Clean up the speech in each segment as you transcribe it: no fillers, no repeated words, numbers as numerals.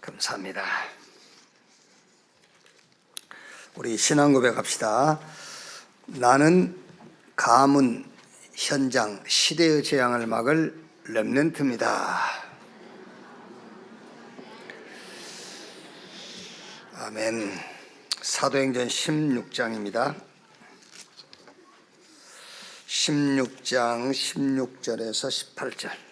감사합니다. 우리 신앙 고백합시다. 나는 가문, 현장, 시대의 재앙을 막을 렘넌트입니다. 아멘. 사도행전 16장입니다. 16장 16절에서 18절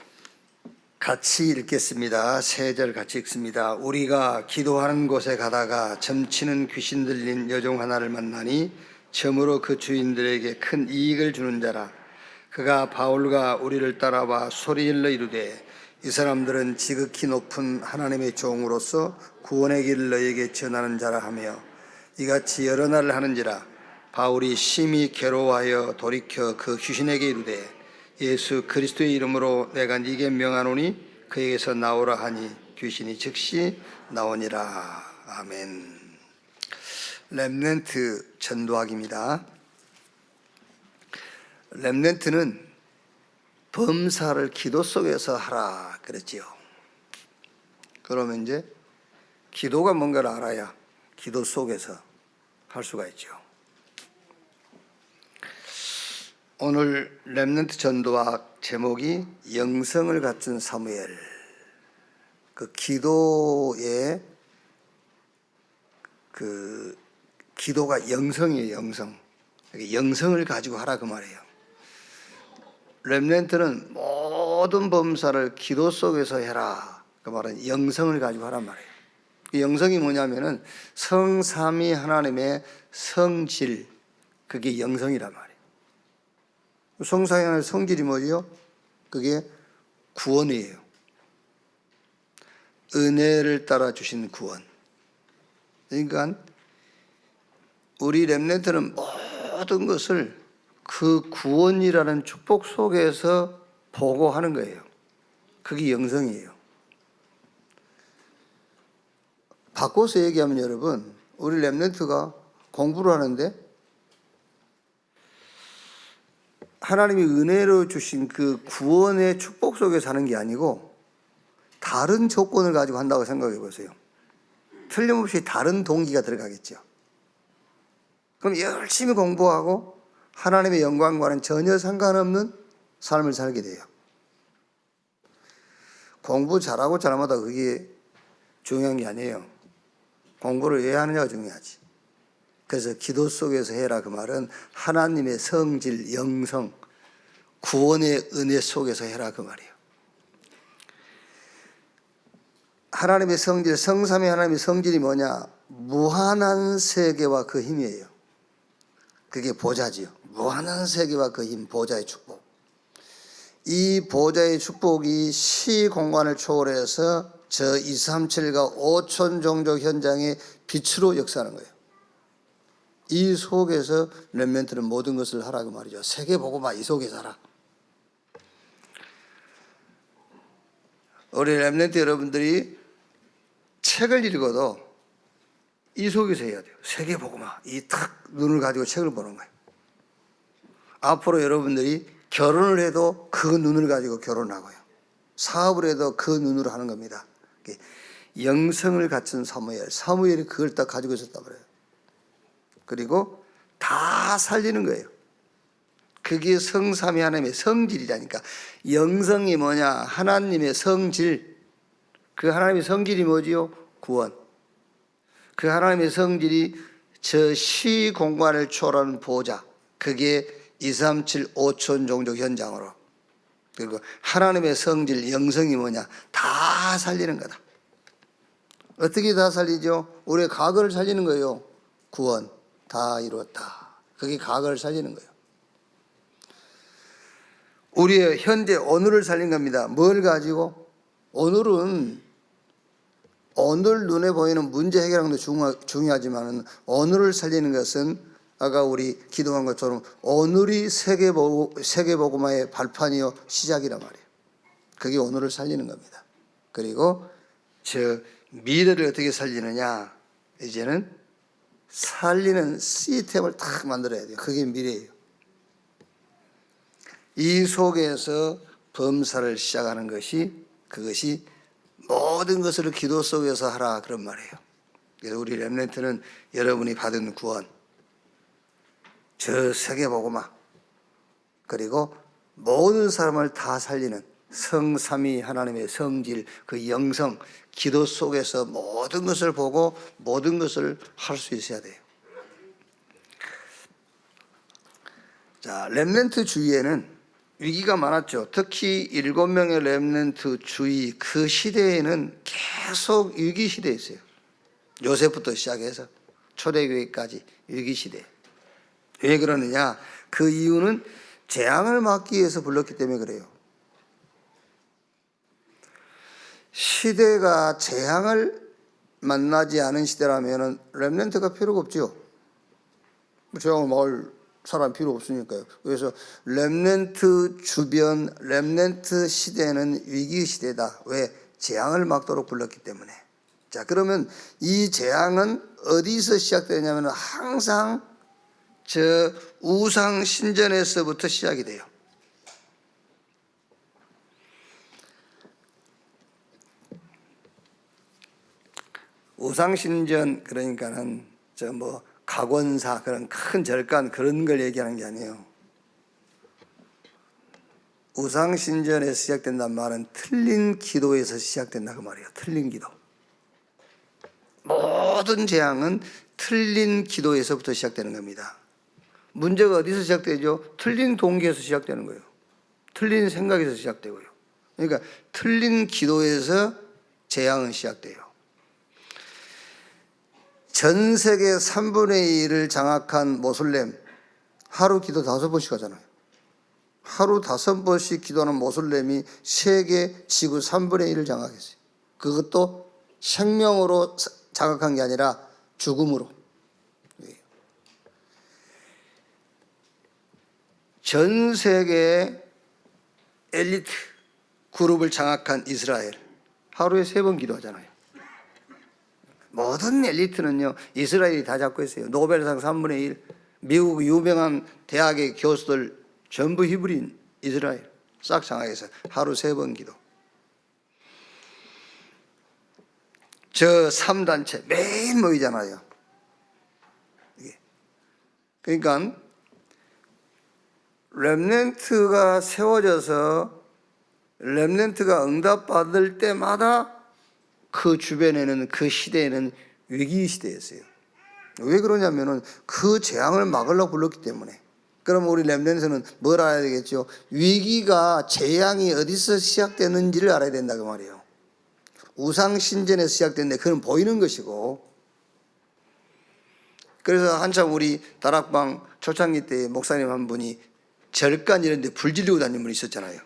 같이 읽겠습니다. 세 절 같이 읽습니다. 우리가 기도하는 곳에 가다가 점치는 귀신 들린 여종 하나를 만나니 점으로 그 주인들에게 큰 이익을 주는 자라. 그가 바울과 우리를 따라와 소리질러 이르되 이 사람들은 지극히 높은 하나님의 종으로서 구원의 길을 너희에게 전하는 자라 하며 이같이 여러 날을 하는지라. 바울이 심히 괴로워하여 돌이켜 그 귀신에게 이르되 예수 그리스도의 이름으로 내가 네게 명하노니 그에게서 나오라 하니 귀신이 즉시 나오니라. 아멘. 렘넌트 전도학입니다. 렘넌트는 범사를 기도 속에서 하라 그랬지요. 그러면 이제 기도가 뭔가를 알아야 기도 속에서 할 수가 있죠. 오늘 렘넌트 전도학 제목이 영성을 갖춘 사무엘. 그 기도의 기도가 영성이에요. 영성. 영성을 가지고 하라 그 말이에요. 렘넌트는 모든 범사를 기도 속에서 해라. 그 말은 영성을 가지고 하란 말이에요. 그 영성이 뭐냐면은 성삼위 하나님의 성질, 그게 영성이란 말이에요. 성삼위 하나님의 성질이 뭐지요? 그게 구원이에요. 은혜를 따라 주신 구원. 그러니까 우리 렘넌트는 모든 것을 그 구원이라는 축복 속에서 보고 하는 거예요. 그게 영성이에요. 바꿔서 얘기하면 여러분, 우리 렘넌트가 공부를 하는데 하나님이 은혜로 주신 그 구원의 축복 속에 사는 게 아니고 다른 조건을 가지고 한다고 생각해 보세요. 틀림없이 다른 동기가 들어가겠죠. 그럼 열심히 공부하고 하나님의 영광과는 전혀 상관없는 삶을 살게 돼요. 공부 잘하고 잘못하고 그게 중요한 게 아니에요. 공부를 왜 하느냐가 중요하지. 그래서 기도 속에서 해라 그 말은 하나님의 성질, 영성, 구원의 은혜 속에서 해라 그 말이에요. 하나님의 성질, 성삼위 하나님의 성질이 뭐냐? 무한한 세계와 그 힘이에요. 그게 보좌지요. 무한한 세계와 그 힘, 보좌의 축복. 이 보좌의 축복이 시공간을 초월해서 저 237과 5천 종족 현장의 빛으로 역사하는 거예요. 이 속에서 렘넌트는 모든 것을 하라고 말이죠. 세계 복음화 이 속에서 하라. 우리 렘넌트 여러분들이 책을 읽어도 이 속에서 해야 돼요. 세계 복음화 이 탁 눈을 가지고 책을 보는 거예요. 앞으로 여러분들이 결혼을 해도 그 눈을 가지고 결혼하고요. 사업을 해도 그 눈으로 하는 겁니다. 영성을 갖춘 사무엘이 그걸 딱 가지고 있었단 말이에요. 그리고 다 살리는 거예요. 그게 성삼위 하나님의 성질이라니까. 영성이 뭐냐? 하나님의 성질. 그 하나님의 성질이 뭐지요? 구원. 그 하나님의 성질이 저 시공간을 초월하는 보좌. 그게 237 5천 종족 현장으로. 그리고 하나님의 성질, 영성이 뭐냐? 다 살리는 거다. 어떻게 다 살리죠? 우리의 과거를 살리는 거예요. 구원. 다 이루었다. 그게 과거를 살리는 거예요. 우리의 현재 오늘을 살린 겁니다. 뭘 가지고? 오늘은 오늘 눈에 보이는 문제 해결하는 것도 중요하지만 오늘을 살리는 것은 아까 우리 기도한 것처럼 오늘이 세계복음화의 발판이요 시작이란 말이에요. 그게 오늘을 살리는 겁니다. 그리고 저 미래를 어떻게 살리느냐? 이제는 살리는 시스템을 딱 만들어야 돼요. 그게 미래예요. 이 속에서 범사를 시작하는 것이 그것이 모든 것을 기도 속에서 하라 그런 말이에요. 그래서 우리 렘넌트는 여러분이 받은 구원, 저 세계복음화, 그리고 모든 사람을 다 살리는 성삼위 하나님의 성질, 그 영성, 기도 속에서 모든 것을 보고 모든 것을 할 수 있어야 돼요. 자, 렘넌트 주위에는 위기가 많았죠. 특히 7명의 렘넌트 주위, 그 시대에는 계속 위기 시대였어요. 요셉부터 시작해서 초대교회까지 위기 시대. 왜 그러느냐? 그 이유는 재앙을 막기 위해서 불렀기 때문에 그래요. 시대가 재앙을 만나지 않은 시대라면 렘넌트가 필요가 없죠. 재앙을 막을 사람 필요 없으니까요. 그래서 렘넌트 주변, 렘넌트 시대는 위기 시대다. 왜? 재앙을 막도록 불렀기 때문에. 자, 그러면 이 재앙은 어디서 시작되냐면 항상 저 우상 신전에서부터 시작이 돼요. 우상 신전, 그러니까는 저 뭐 각원사, 그런 큰 절간, 그런 걸 얘기하는 게 아니에요. 우상 신전에서 시작된다는 말은 틀린 기도에서 시작된다 그 말이에요. 틀린 기도. 모든 재앙은 틀린 기도에서부터 시작되는 겁니다. 문제가 어디서 시작되죠? 틀린 동기에서 시작되는 거예요. 틀린 생각에서 시작되고요. 그러니까 틀린 기도에서 재앙은 시작돼요. 전 세계 3분의 1을 장악한 모슬렘, 하루 기도 5번씩 하잖아요. 하루 5번씩 기도하는 모슬렘이 세계 지구 3분의 1을 장악했어요. 그것도 생명으로 장악한 게 아니라 죽음으로. 전 세계 엘리트 그룹을 장악한 이스라엘, 하루에 3번 기도하잖아요. 모든 엘리트는요, 이스라엘이 다 잡고 있어요. 노벨상 3분의 1, 미국 유명한 대학의 교수들 전부 히브리인 이스라엘 싹 장악해서 하루 3번 기도. 저 3단체 매일 모이잖아요. 그러니까 렘넌트가 세워져서 렘넌트가 응답받을 때마다 그 주변에는, 그 시대에는 위기 시대였어요. 왜 그러냐면은 그 재앙을 막으려고 불렀기 때문에. 그럼 우리 렘넌트는 뭘 알아야 되겠죠? 위기가, 재앙이 어디서 시작되는지를 알아야 된다 그 말이에요. 우상 신전에서 시작됐는데 그건 보이는 것이고, 그래서 한참 우리 다락방 초창기 때 목사님 한 분이 절간 이런 데 불 지르고 다니는 분이 있었잖아요.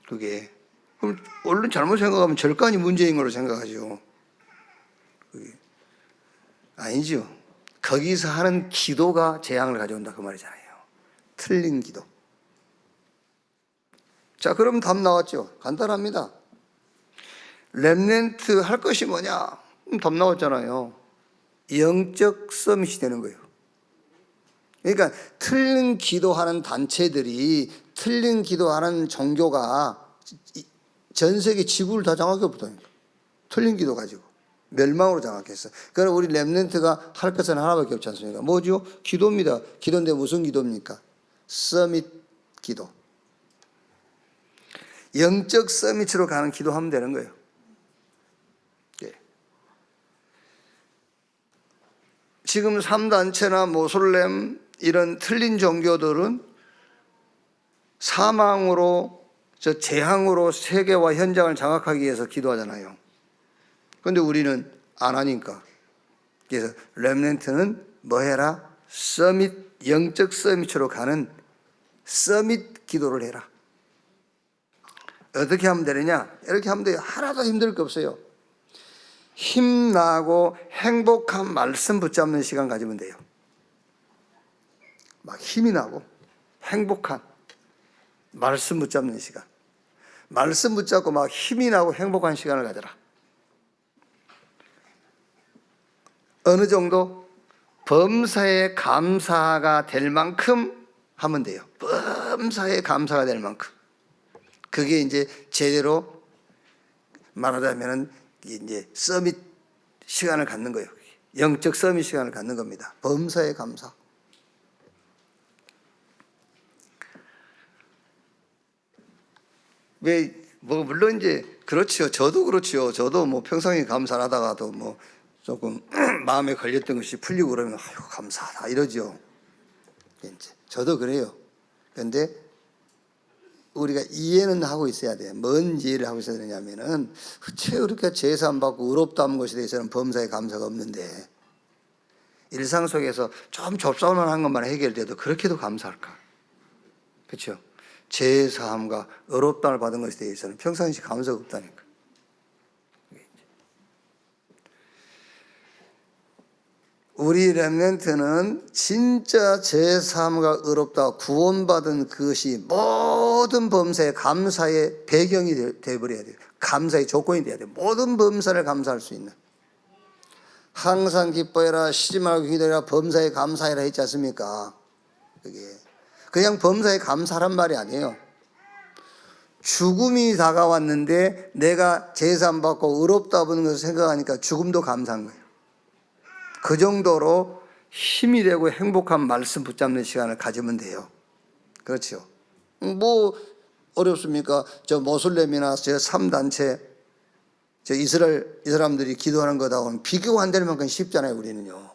그게 그럼 얼른 잘못 생각하면 절간이 문제인 걸로 생각하죠. 그게 아니죠. 거기서 하는 기도가 재앙을 가져온다 그 말이잖아요. 틀린 기도. 자, 그럼 답 나왔죠. 간단합니다. 렘넌트 할 것이 뭐냐? 답 나왔잖아요. 영적 서밋이 되는 거예요. 그러니까 틀린 기도하는 단체들이, 틀린 기도하는 종교가 전 세계 지구를 다 장악해버리니까. 틀린 기도 가지고 멸망으로 장악했어. 그러나 우리 렘넌트가 할 것은 하나밖에 없지 않습니까? 뭐죠? 기도입니다. 기도인데 무슨 기도입니까? 서밋 기도. 영적 서밋으로 가는 기도하면 되는 거예요. 예. 지금 3단체나 모슬렘 이런 틀린 종교들은 사망으로, 저 재앙으로 세계와 현장을 장악하기 위해서 기도하잖아요. 그런데 우리는 안 하니까. 그래서 렘넌트는 뭐 해라? 서밋, 영적 서밋으로 가는 서밋 기도를 해라. 어떻게 하면 되느냐? 이렇게 하면 돼요. 하나도 힘들 게 없어요. 힘나고 행복한 말씀 붙잡는 시간 가지면 돼요. 막 힘이 나고 행복한 말씀 붙잡는 시간. 말씀 붙잡고 막 힘이 나고 행복한 시간을 가져라. 어느 정도 범사에 감사가 될 만큼 하면 돼요. 범사에 감사가 될 만큼. 그게 이제 제대로 말하자면은 이제 서밋 시간을 갖는 거예요. 영적 서밋 시간을 갖는 겁니다. 범사에 감사. 물론 이제 그렇지요. 저도 그렇지요. 저도 뭐 평상시 감사를 하다가도 뭐 조금 마음에 걸렸던 것이 풀리고 그러면 아유 감사하다 이러죠. 이제 저도 그래요. 그런데 우리가 이해는 하고 있어야 돼요. 뭔 이해를 하고 있어야 되냐면은 왜 그렇게 제사 안 받고 의롭다 하는 것에 대해서는 범사에 감사가 없는데 일상 속에서 좀 접사만 것만 해결돼도 그렇게도 감사할까? 그렇죠? 제사함과 의롭다를 받은 것에 대해서는 평상시 감사가 없다니까. 우리 렘넌트는 진짜 제사함과 의롭다 구원받은 그것이 모든 범사에 감사의 배경이 되어버려야 돼요. 감사의 조건이 돼야 돼요. 모든 범사를 감사할 수 있는. 항상 기뻐해라, 쉬지 말고 기도해라, 범사에 감사해라 했지 않습니까? 그게 그냥 범사에 감사란 말이 아니에요. 죽음이 다가왔는데 내가 제사 안 받고 의롭다 보는 것을 생각하니까 죽음도 감사한 거예요. 그 정도로 힘이 되고 행복한 말씀 붙잡는 시간을 가지면 돼요. 그렇죠. 뭐 어렵습니까? 저 모슬렘이나 저 3단체 저 이스라엘 이 사람들이 기도하는 거다고는 비교가 안 되는 만큼 쉽잖아요. 우리는요.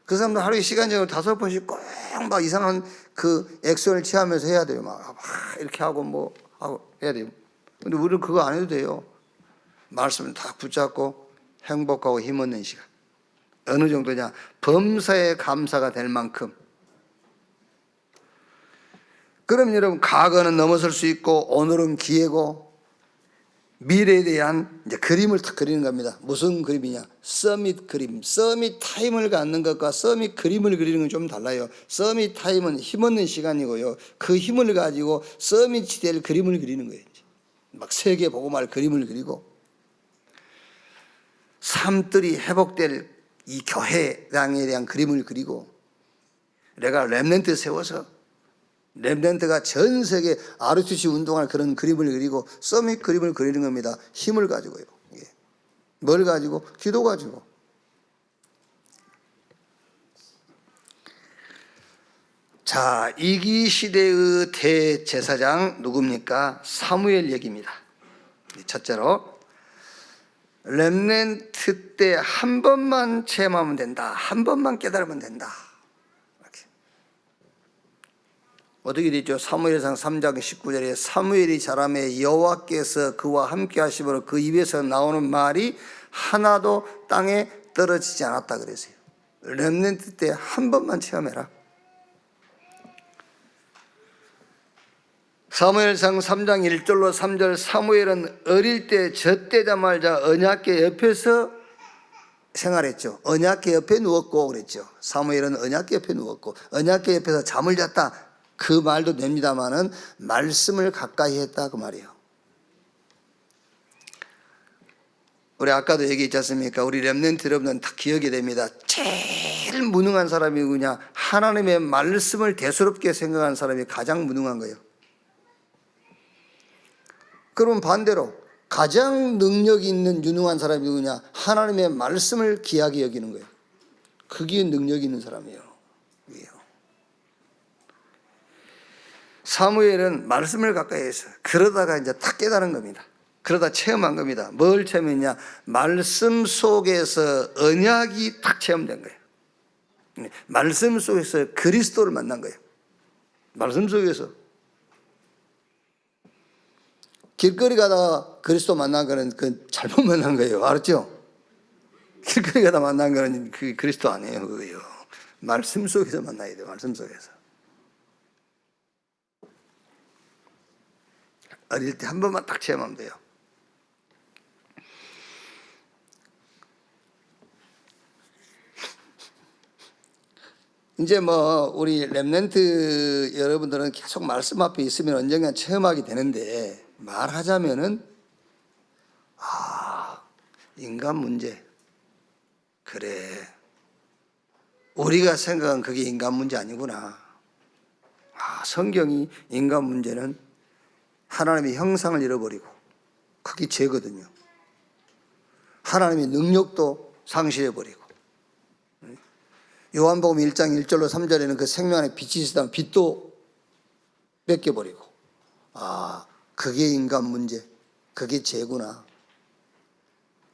그 사람들 하루에 시간적으로 5번씩 꼭 막 이상한 그 액션을 취하면서 해야 돼요. 막 이렇게 하고 뭐 하고 해야 돼요. 근데 우리는 그거 안 해도 돼요. 말씀을 다 붙잡고 행복하고 힘없는 시간. 어느 정도냐? 범사에 감사가 될 만큼. 그럼 여러분 과거는 넘어설 수 있고 오늘은 기회고 미래에 대한 이제 그림을 딱 그리는 겁니다. 무슨 그림이냐? 서밋 그림. 서밋 타임을 갖는 것과 서밋 그림을 그리는 건 좀 달라요. 서밋 타임은 힘없는 시간이고요. 그 힘을 가지고 서밋이 될 그림을 그리는 거예요. 막 세계 보고 말 그림을 그리고 삶들이 회복될 이 교회당에 대한 그림을 그리고 내가 렘넌트 세워서 렘넌트가 전 세계 ROTC 운동할 그런 그림을 그리고 서밋 그림을 그리는 겁니다. 힘을 가지고요. 뭘 가지고? 기도 가지고. 자, 이기 시대의 대제사장 누굽니까? 사무엘 얘기입니다. 첫째로 렘넌트 때 한 번만 체험하면 된다. 한 번만 깨달으면 된다. 어떻게 되죠? 사무엘상 3장 19절에 사무엘이 자라매 여호와께서 그와 함께 하심으로 그 입에서 나오는 말이 하나도 땅에 떨어지지 않았다 그랬어요. 렘넌트 때 한 번만 체험해라. 사무엘상 3장 1절로 3절 사무엘은 어릴 때 젖대자마자 언약궤 옆에서 생활했죠. 언약궤 옆에 누웠고 그랬죠. 사무엘은 언약궤 옆에 누웠고 언약궤 옆에서 잠을 잤다. 그 말도 됩니다만은 말씀을 가까이 했다 그 말이에요. 우리 아까도 얘기했지 않습니까? 우리 렘넌트 여러분은 다 기억이 됩니다. 제일 무능한 사람이 누구냐? 하나님의 말씀을 대수롭게 생각하는 사람이 가장 무능한 거예요. 그러면 반대로 가장 능력 있는 유능한 사람이 누구냐? 하나님의 말씀을 귀하게 여기는 거예요. 그게 능력 있는 사람이에요. 사무엘은 말씀을 가까이 했어요. 그러다가 이제 탁 깨달은 겁니다. 그러다 체험한 겁니다. 뭘 체험했냐? 말씀 속에서 언약이 탁 체험된 거예요. 말씀 속에서 그리스도를 만난 거예요. 말씀 속에서. 길거리 가다가 그리스도 만난 거는 그 잘못 만난 거예요. 알았죠? 길거리 가다 만난 거는 그 그리스도 아니에요. 그거요. 말씀 속에서 만나야 돼요. 말씀 속에서. 어릴 때 한 번만 딱 체험하면 돼요. 이제 뭐 우리 렘넌트 여러분들은 계속 말씀 앞에 있으면 언젠가 체험하게 되는데 말하자면은 인간 문제. 그래. 우리가 생각한 그게 인간 문제 아니구나. 성경이 인간 문제는 하나님의 형상을 잃어버리고 그게 죄거든요. 하나님의 능력도 상실해버리고, 요한복음 1장 1절로 3절에는 그 생명 안에 빛이 있었다면 빛도 뺏겨버리고, 아, 그게 인간 문제, 그게 죄구나.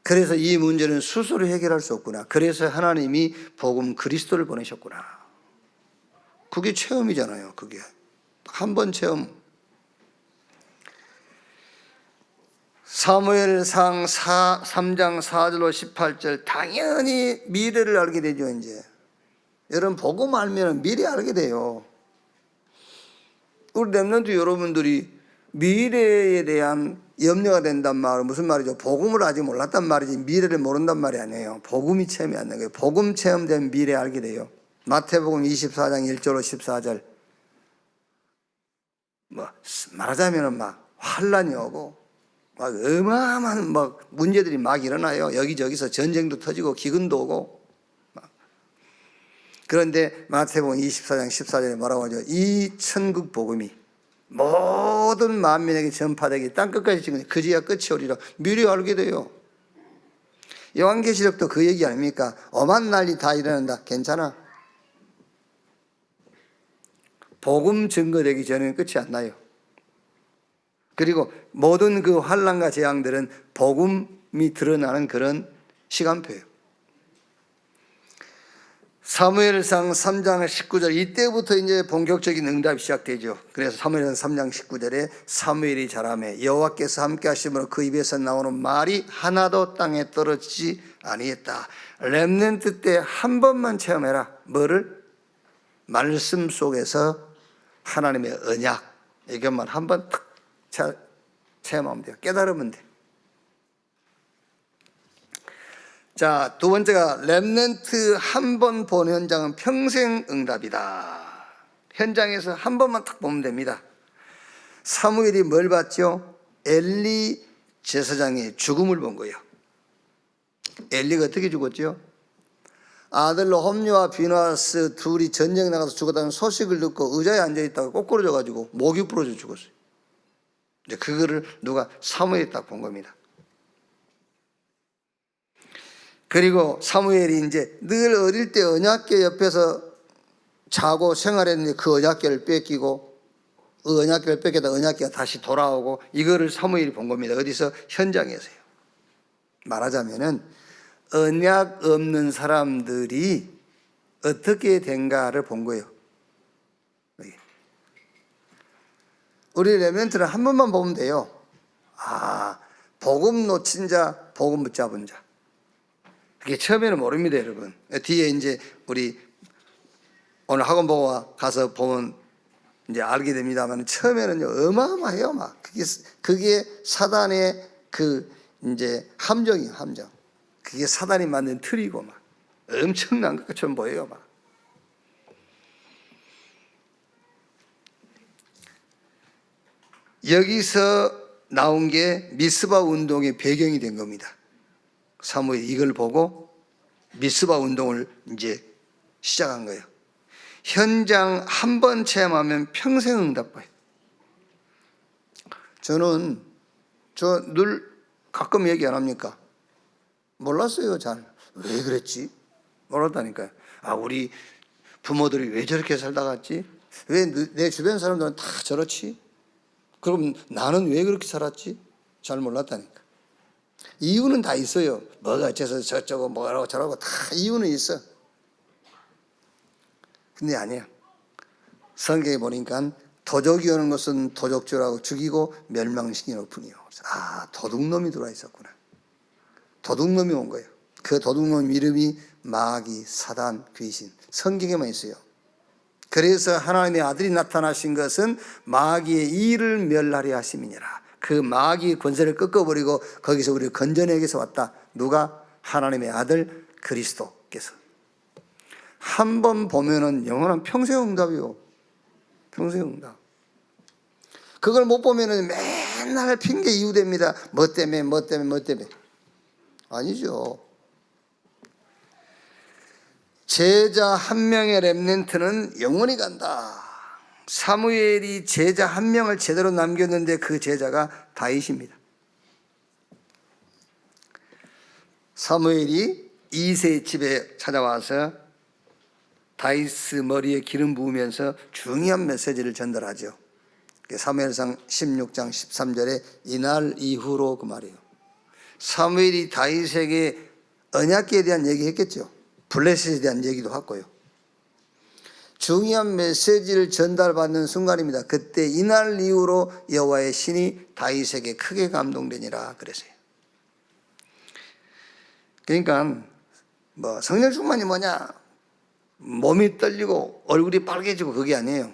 그래서 이 문제는 스스로 해결할 수 없구나. 그래서 하나님이 복음 그리스도를 보내셨구나. 그게 체험이잖아요. 그게 한 번 체험. 사무엘상 3장 4절로 18절, 당연히 미래를 알게 되죠. 이제 여러분 복음 알면 미래 알게 돼요. 우리 렘넌트 여러분들이 미래에 대한 염려가 된단 말은 무슨 말이죠? 복음을 아직 몰랐단 말이지 미래를 모른단 말이 아니에요. 복음이 체험이 안 되는 거예요. 복음 체험된 미래 알게 돼요. 마태복음 24장 1절로 14절, 말하자면 막 환란이 오고 막 어마어마한 막 문제들이 막 일어나요. 여기저기서 전쟁도 터지고 기근도 오고. 그런데 마태복음 24장 14절에 뭐라고 하죠? 이 천국 복음이 모든 만민에게 전파되기 땅끝까지 지금 그지야 끝이 오리라. 미리 알게 돼요. 요한계시록도 그 얘기 아닙니까? 엄한 날이 다 일어난다. 괜찮아. 복음 증거되기 전에는 끝이 안 나요. 그리고 모든 그 환난과 재앙들은 복음이 드러나는 그런 시간표예요. 사무엘상 3장 19절, 이때부터 이제 본격적인 응답이 시작되죠. 그래서 사무엘상 3장 19절에 사무엘이 자라매 여호와께서 함께 하심으로 그 입에서 나오는 말이 하나도 땅에 떨어지지 아니했다. 렘넌트 때 한 번만 체험해라. 뭐를? 말씀 속에서 하나님의 언약, 이것만 한 번 탁 체험하면 돼요. 깨달으면 돼. 자, 두 번째가 렘넌트 한 번 본 현장은 평생 응답이다. 현장에서 한 번만 딱 보면 됩니다. 사무엘이 뭘 봤죠? 엘리 제사장의 죽음을 본 거예요. 엘리가 어떻게 죽었죠? 아들로 홈리와 비나스 둘이 전쟁에 나가서 죽었다는 소식을 듣고 의자에 앉아있다가 꼬꾸러져가지고 목이 부러져 죽었어요. 이제 그거를 누가 사무엘이 딱 본 겁니다. 그리고 사무엘이 이제 늘 어릴 때 언약궤 옆에서 자고 생활했는데 그 언약궤를 뺏기고, 그 언약궤를 뺏기다 언약궤가 다시 돌아오고, 이거를 사무엘이 본 겁니다. 어디서? 현장에서요. 말하자면은 언약 없는 사람들이 어떻게 된가를 본 거예요. 우리 렘넌트는 한 번만 보면 돼요. 아, 복음 놓친 자, 복음 붙잡은 자. 그게 처음에는 모릅니다, 여러분. 뒤에 이제 우리 오늘 학원 보고 가서 보면 이제 알게 됩니다만, 처음에는요, 어마어마해요, 막. 그게 사단의 그 이제 함정이에요, 함정. 그게 사단이 만든 틀이고 막 엄청난 것처럼 보여요, 막. 여기서 나온 게 미스바 운동의 배경이 된 겁니다. 사무엘이 이걸 보고 미스바 운동을 이제 시작한 거예요. 현장 한 번 체험하면 평생 응답받아요. 저는 늘 가끔 얘기 안 합니까? 몰랐어요, 잘. 왜 그랬지? 몰랐다니까요. 아, 우리 부모들이 왜 저렇게 살다 갔지? 왜 내 주변 사람들은 다 저렇지? 그럼 나는 왜 그렇게 살았지? 잘 몰랐다니까. 이유는 다 있어요. 뭐가 어째서 저쩌고 뭐라고 저라고 다 이유는 있어. 근데 아니야. 성경에 보니까 도적이 오는 것은 도적질하고 죽이고 멸망시키는 뿐이요. 아, 도둑놈이 들어와 있었구나. 도둑놈이 온 거예요. 그 도둑놈 이름이 마귀, 사단, 귀신. 성경에만 있어요. 그래서 하나님의 아들이 나타나신 것은 마귀의 일을 멸하려 하심이니라. 그 마귀의 권세를 꺾어버리고 거기서 우리를 건져내기 위해서 왔다. 누가? 하나님의 아들 그리스도께서. 한 번 보면은 영원한 평생 응답이요. 평생 응답. 그걸 못 보면은 맨날 핑계 이유 됩니다. 뭐 때문에. 아니죠. 제자 한 명의 렘넌트는 영원히 간다. 사무엘이 제자 한 명을 제대로 남겼는데 그 제자가 다윗입니다. 사무엘이 이새의 집에 찾아와서 다윗 머리에 기름 부으면서 중요한 메시지를 전달하죠. 사무엘상 16장 13절에 이날 이후로 그 말이에요. 사무엘이 다윗에게 언약궤에 대한 얘기했겠죠. 블레셋에 대한 얘기도 했고요. 중요한 메시지를 전달받는 순간입니다. 그때 이날 이후로 여호와의 신이 다윗에게 크게 감동되니라 그랬어요. 그러니까 성령 충만이 뭐냐, 몸이 떨리고 얼굴이 빨개지고 그게 아니에요.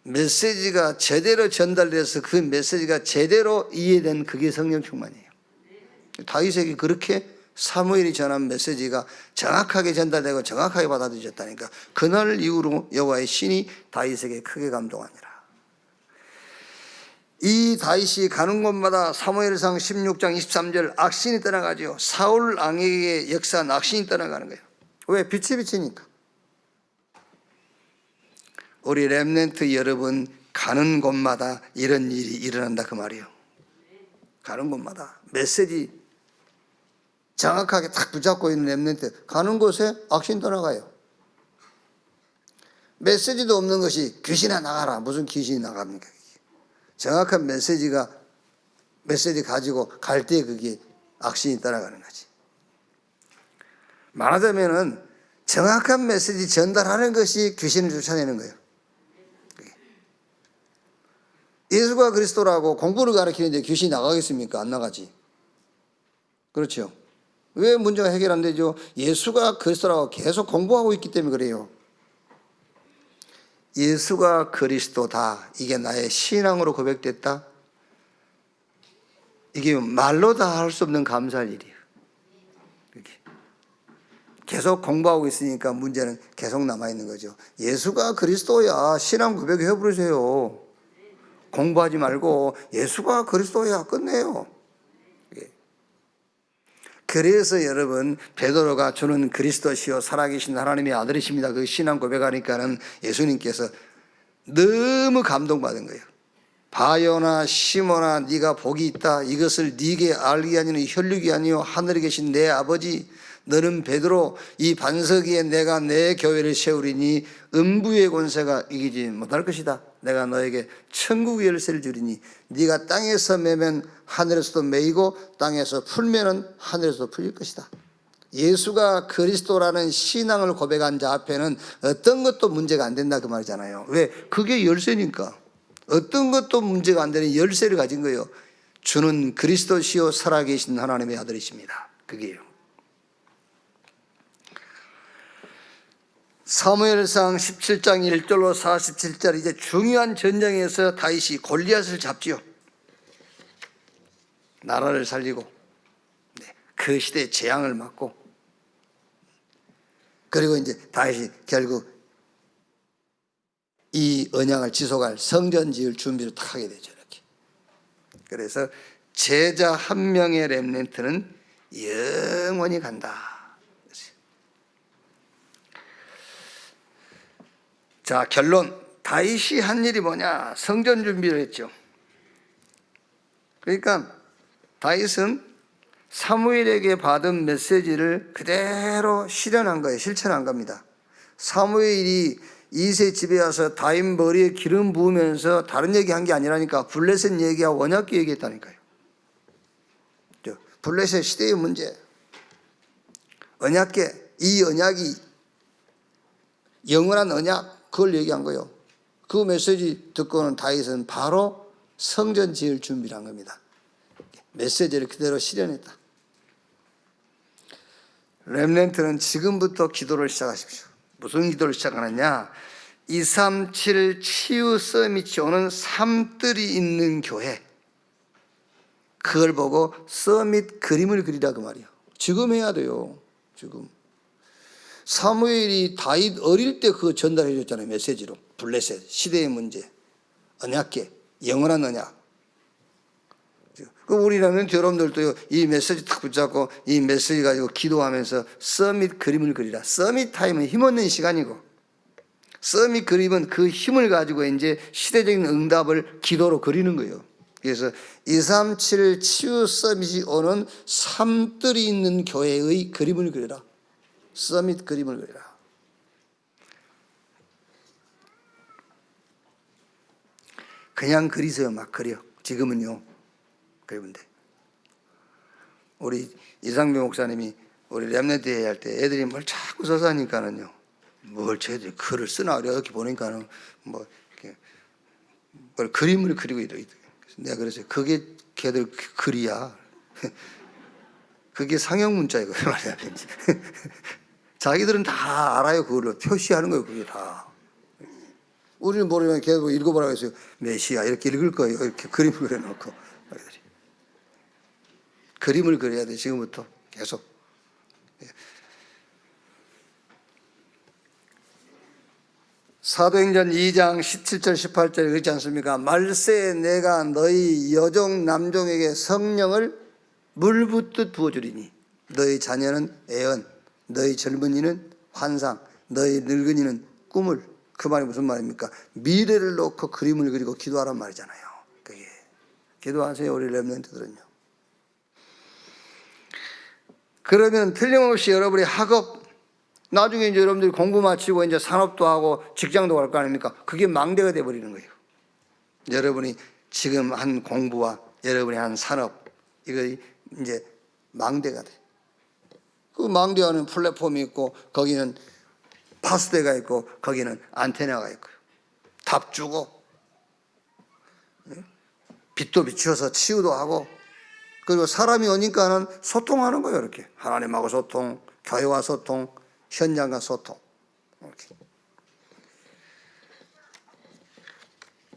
메시지가 제대로 전달돼서 그 메시지가 제대로 이해된 그게 성령 충만이에요. 다윗에게 그렇게 사무엘이 전한 메시지가 정확하게 전달되고 정확하게 받아들여졌다니까. 그날 이후로 여호와의 신이 다윗에게 크게 감동하니라. 이 다윗이 가는 곳마다 사무엘상 16장 23절 악신이 떠나가죠. 사울 왕에게 역사한 악신이 떠나가는 거예요. 왜? 빛이 비치니까. 우리 렘넌트 여러분 가는 곳마다 이런 일이 일어난다 그 말이에요. 가는 곳마다 메시지 정확하게 딱 붙잡고 있는 렘넌트 가는 곳에 악신 떠나가요. 메시지도 없는 것이 귀신아 나가라. 무슨 귀신이 나갑니까? 정확한 메시지 가지고 갈 때 그게 악신이 떠나가는 거지. 말하자면은 정확한 메시지 전달하는 것이 귀신을 쫓아내는 거예요. 예수가 그리스도라고 공부를 가르치는데 귀신이 나가겠습니까? 안 나가지. 그렇죠. 왜 문제가 해결 안 되죠? 예수가 그리스도라고 계속 공부하고 있기 때문에 그래요. 예수가 그리스도다. 이게 나의 신앙으로 고백됐다. 이게 말로 다 할 수 없는 감사할 일이에요. 계속 공부하고 있으니까 문제는 계속 남아있는 거죠. 예수가 그리스도야. 신앙 고백해 버리세요. 공부하지 말고 예수가 그리스도야. 끝내요. 그래서 여러분 베드로가 주는 그리스도시요 살아계신 하나님의 아들이십니다. 그 신앙 고백하니까는 예수님께서 너무 감동받은 거예요. 바요나 시몬아 네가 복이 있다. 이것을 네게 알게 하니는 혈육이 아니요 하늘에 계신 내 아버지. 너는 베드로 이 반석 위에 내가 내 교회를 세우리니 음부의 권세가 이기지 못할 것이다. 내가 너에게 천국의 열쇠를 주리니 네가 땅에서 매면 하늘에서도 매이고 땅에서 풀면은 하늘에서도 풀릴 것이다. 예수가 그리스도라는 신앙을 고백한 자 앞에는 어떤 것도 문제가 안 된다 그 말이잖아요. 왜? 그게 열쇠니까. 어떤 것도 문제가 안 되는 열쇠를 가진 거예요. 주는 그리스도시요 살아계신 하나님의 아들이십니다. 그게요. 사무엘상 17장 1절로 47절 이제 중요한 전쟁에서 다윗이 골리앗을 잡지요. 나라를 살리고 그 시대의 재앙을 막고 그리고 이제 다윗이 결국 이 언약을 지속할 성전 지을 준비를 딱 하게 되죠. 이렇게. 그래서 제자 한 명의 렘넌트는 영원히 간다. 자, 결론. 다윗이 한 일이 뭐냐? 성전 준비를 했죠. 그러니까 다윗은 사무엘에게 받은 메시지를 그대로 실현한 거예요. 실천한 겁니다. 사무엘이 이새 집에 와서 다윗 머리에 기름 부으면서 다른 얘기한 게 아니라니까 블레셋 얘기하고 언약궤 얘기했다니까요. 블레셋 시대의 문제. 언약궤, 이 언약이 영원한 언약 그걸 얘기한 거예요. 그 메시지 듣고는 다윗은 바로 성전 지을 준비를 한 겁니다. 메시지를 그대로 실현했다. 렘넌트는 지금부터 기도를 시작하십시오. 무슨 기도를 시작하느냐? 237 치유 서밋이 오는 삶들이 있는 교회. 그걸 보고 서밋 그림을 그리라 그 말이에요. 지금 해야 돼요. 지금. 사무엘이 다윗 어릴 때 그거 전달해 줬잖아요. 메시지로. 블레셋, 시대의 문제, 언약궤, 영원한 언약. 우리라면 여러분들도 이 메시지 딱 붙잡고 이 메시지 가지고 기도하면서 서밋 그림을 그리라. 서밋 타임은 힘없는 시간이고 서밋 그림은 그 힘을 가지고 이제 시대적인 응답을 기도로 그리는 거예요. 그래서 237 치유 서밋이 오는 삶들이 있는 교회의 그림을 그려라. 서밋 그림을 그려라. 그냥 그리세요. 막 그려. 지금은요. 그러면 돼. 우리 이상배 목사님이 우리 렘넌트 대회 할 때 애들이 뭘 자꾸 써서 하니까는요. 뭘 쟤들이 글을 쓰나 이렇게 보니까는 뭐 이렇게 뭘 그림을 그리고 이러더라고요. 내가 그랬어요. 그게 걔들 글이야. 그게 상형 문자이고 말이야. 자기들은 다 알아요. 그걸로 표시하는 거예요. 그게 다. 우리는 모르면 걔들 읽어보라고 했어요. 메시아 이렇게 읽을 거예요. 이렇게 그림을 그려놓고. 그림을 그려야 돼. 지금부터 계속. 사도행전 2장 17절 18절에 그렇지 않습니까? 말세에 내가 너희 여종 남종에게 성령을 물붓듯 부어주리니 너희 자녀는 애언, 너희 젊은이는 환상, 너희 늙은이는 꿈을. 그 말이 무슨 말입니까? 미래를 놓고 그림을 그리고 기도하란 말이잖아요. 그게 기도하세요. 우리 렘넌트들은요. 그러면 틀림없이 여러분이 학업, 나중에 이제 여러분들이 공부 마치고 이제 산업도 하고 직장도 갈 거 아닙니까? 그게 망대가 돼버리는 거예요. 여러분이 지금 한 공부와 여러분이 한 산업, 이거 이제 망대가 돼. 그 망대 안에 플랫폼이 있고, 거기는 파스대가 있고, 거기는 안테나가 있고요. 답 주고, 빛도 비추어서 치유도 하고, 그리고 사람이 오니까는 소통하는 거예요. 이렇게 하나님하고 소통, 교회와 소통, 현장과 소통. 이렇게.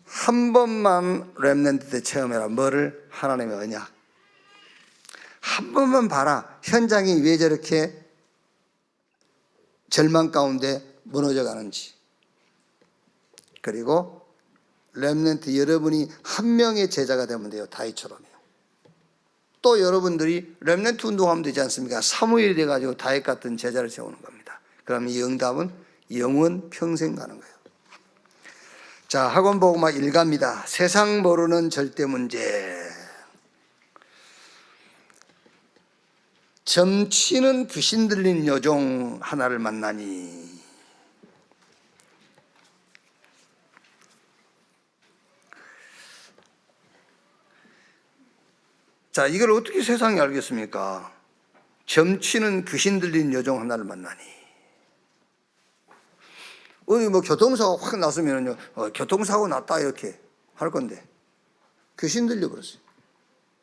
한 번만 렘넌트 때 체험해라. 뭐를? 하나님의 언약. 한 번만 봐라. 현장이 왜 저렇게 절망 가운데 무너져 가는지. 그리고 렘넌트 여러분이 한 명의 제자가 되면 돼요. 다윗처럼요. 또 여러분들이 렘넌트 운동하면 되지 않습니까? 사무엘이 돼가지고 다윗 같은 제자를 세우는 겁니다. 그럼 이 응답은 영원 평생 가는 거예요. 자, 학원복음화 1가입니다. 세상 모르는 절대 문제. 점치는 귀신 들린 여종 하나를 만나니. 자, 이걸 어떻게 세상이 알겠습니까? 점치는 귀신 들린 여종 하나를 만나니. 어디 뭐 교통사고 확 났으면요, 교통사고 났다 이렇게 할 건데 귀신 들려버렸어요.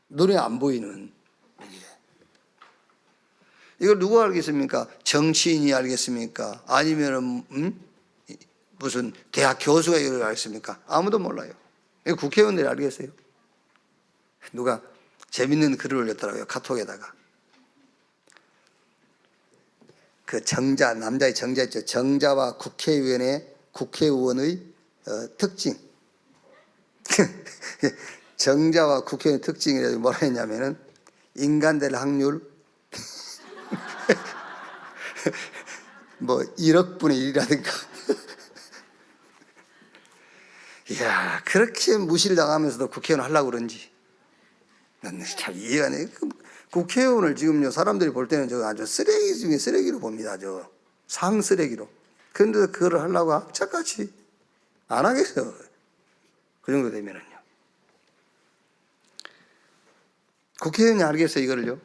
눈에 안 보이는. 이걸 누가 알겠습니까? 정치인이 알겠습니까? 아니면은 무슨 대학 교수가 이걸 알겠습니까? 아무도 몰라요. 국회의원들이 알겠어요. 누가 재밌는 글을 올렸더라고요. 카톡에다가. 그 정자, 남자의 정자 있죠. 정자와 국회의원의 특징. 정자와 국회의원의 특징이라고 뭐라 했냐면은 인간 될 확률 뭐 1억 분의 1이라든가. 이야, 그렇게 무시를 당하면서도 국회의원 하려고 그런지 난 참 이해가 안 돼. 국회의원을 지금요 사람들이 볼 때는 저 아주 쓰레기 중에 쓰레기로 봅니다. 저 상쓰레기로. 그런데 그거를 하려고 악착같이 안 하겠어요. 그 정도 되면은요. 국회의원이 알겠어요 이거를요.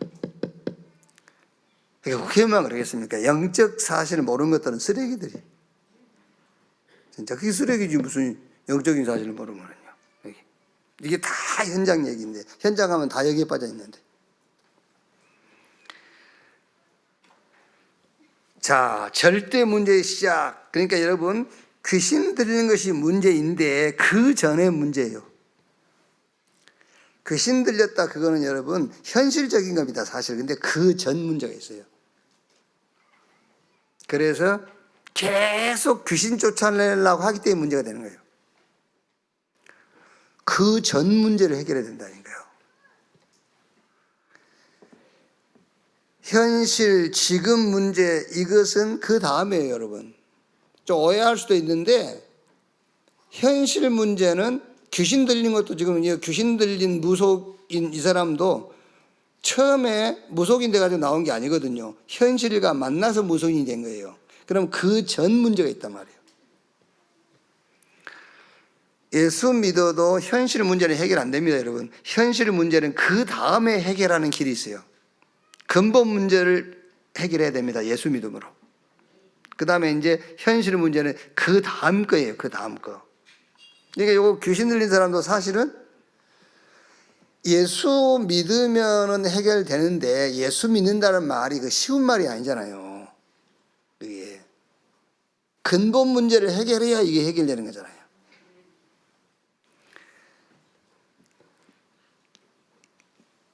그러니까 국회의원만 그러겠습니까? 영적 사실을 모르는 것들은 쓰레기들이. 진짜 그게 쓰레기지 무슨 영적인 사실을 모르면은요. 이게 다 현장 얘기인데 현장 가면 다 여기에 빠져 있는데. 자, 절대 문제의 시작. 그러니까 여러분 귀신 들리는 것이 문제인데 그 전에 문제예요. 귀신 들렸다 그거는 여러분 현실적인 겁니다 사실. 근데 그 전 문제가 있어요. 그래서 계속 귀신 쫓아내려고 하기 때문에 문제가 되는 거예요. 그 전 문제를 해결해야 된다니까요. 현실, 지금 문제, 이것은 그 다음에요, 여러분. 좀 오해할 수도 있는데, 현실 문제는 귀신 들린 것도 지금 귀신 들린 무속인 이 사람도 처음에 무속인 돼가지고 나온 게 아니거든요. 현실과 만나서 무속인이 된 거예요. 그럼 그 전 문제가 있단 말이에요. 예수 믿어도 현실 문제는 해결 안 됩니다, 여러분. 현실 문제는 그 다음에 해결하는 길이 있어요. 근본 문제를 해결해야 됩니다, 예수 믿음으로. 그 다음에 이제 현실 문제는 그 다음 거예요, 그 다음 거. 그러니까 요거 귀신 들린 사람도 사실은 예수 믿으면은 해결되는데 예수 믿는다는 말이 그 쉬운 말이 아니잖아요. 이게 근본 문제를 해결해야 이게 해결되는 거잖아요.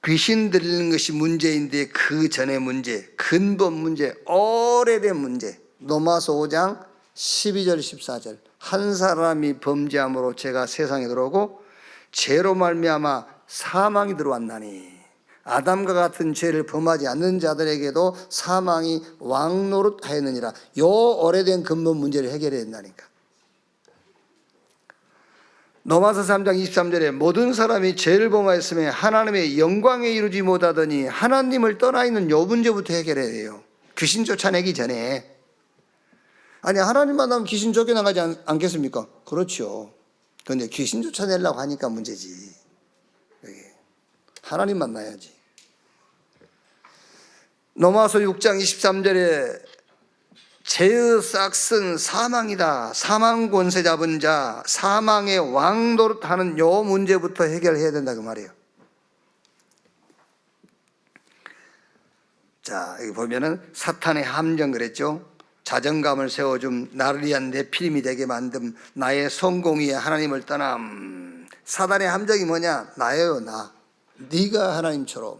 귀신 들리는 것이 문제인데 그 전의 문제, 근본 문제, 오래된 문제. 로마서 5장 12절 14절. 한 사람이 범죄함으로 죄가 세상에 들어오고 죄로 말미암아 사망이 들어왔나니 아담과 같은 죄를 범하지 않는 자들에게도 사망이 왕노릇하였느니라. 요 오래된 근본 문제를 해결해야 된다니까. 로마서 3장 23절에 모든 사람이 죄를 범하였으며 하나님의 영광에 이르지 못하더니 하나님을 떠나 있는 요 문제부터 해결해야 돼요. 귀신 쫓아내기 전에. 아니 하나님 만나면 귀신 쫓겨나가지 않겠습니까? 그렇죠. 그런데 귀신 쫓아내려고 하니까 문제지. 하나님 만나야지. 로마서 6장 23절에 죄의 싹은 사망이다. 사망 권세 잡은 자, 사망의 왕 노릇하는 요 문제부터 해결해야 된다 그 말이에요. 자, 여기 보면은 사탄의 함정 그랬죠. 자존감을 세워줌, 나를 위한 내피림이 되게 만듦, 나의 성공위에 하나님을 떠남. 사단의 함정이 뭐냐? 나예요, 나. 네가 하나님처럼.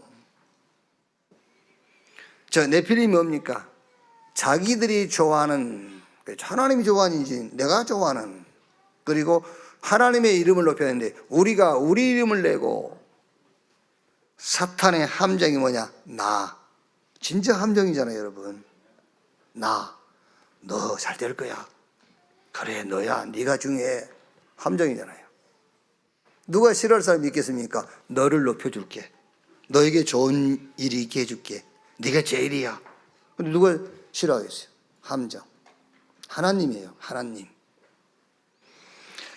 저 내피림이 뭡니까? 자기들이 좋아하는, 하나님이 좋아하는지 내가 좋아하는, 그리고 하나님의 이름을 높여야 하는데 우리가 우리 이름을 내고. 사탄의 함정이 뭐냐? 나. 진짜 함정이잖아요, 여러분. 나. 너 잘 될 거야. 그래, 너야. 네가 중요해. 함정이잖아요. 누가 싫어할 사람이 있겠습니까? 너를 높여줄게. 너에게 좋은 일이 있게 해줄게. 네가 제일이야. 근데 누가 싫어하겠어요? 함정. 하나님이에요, 하나님.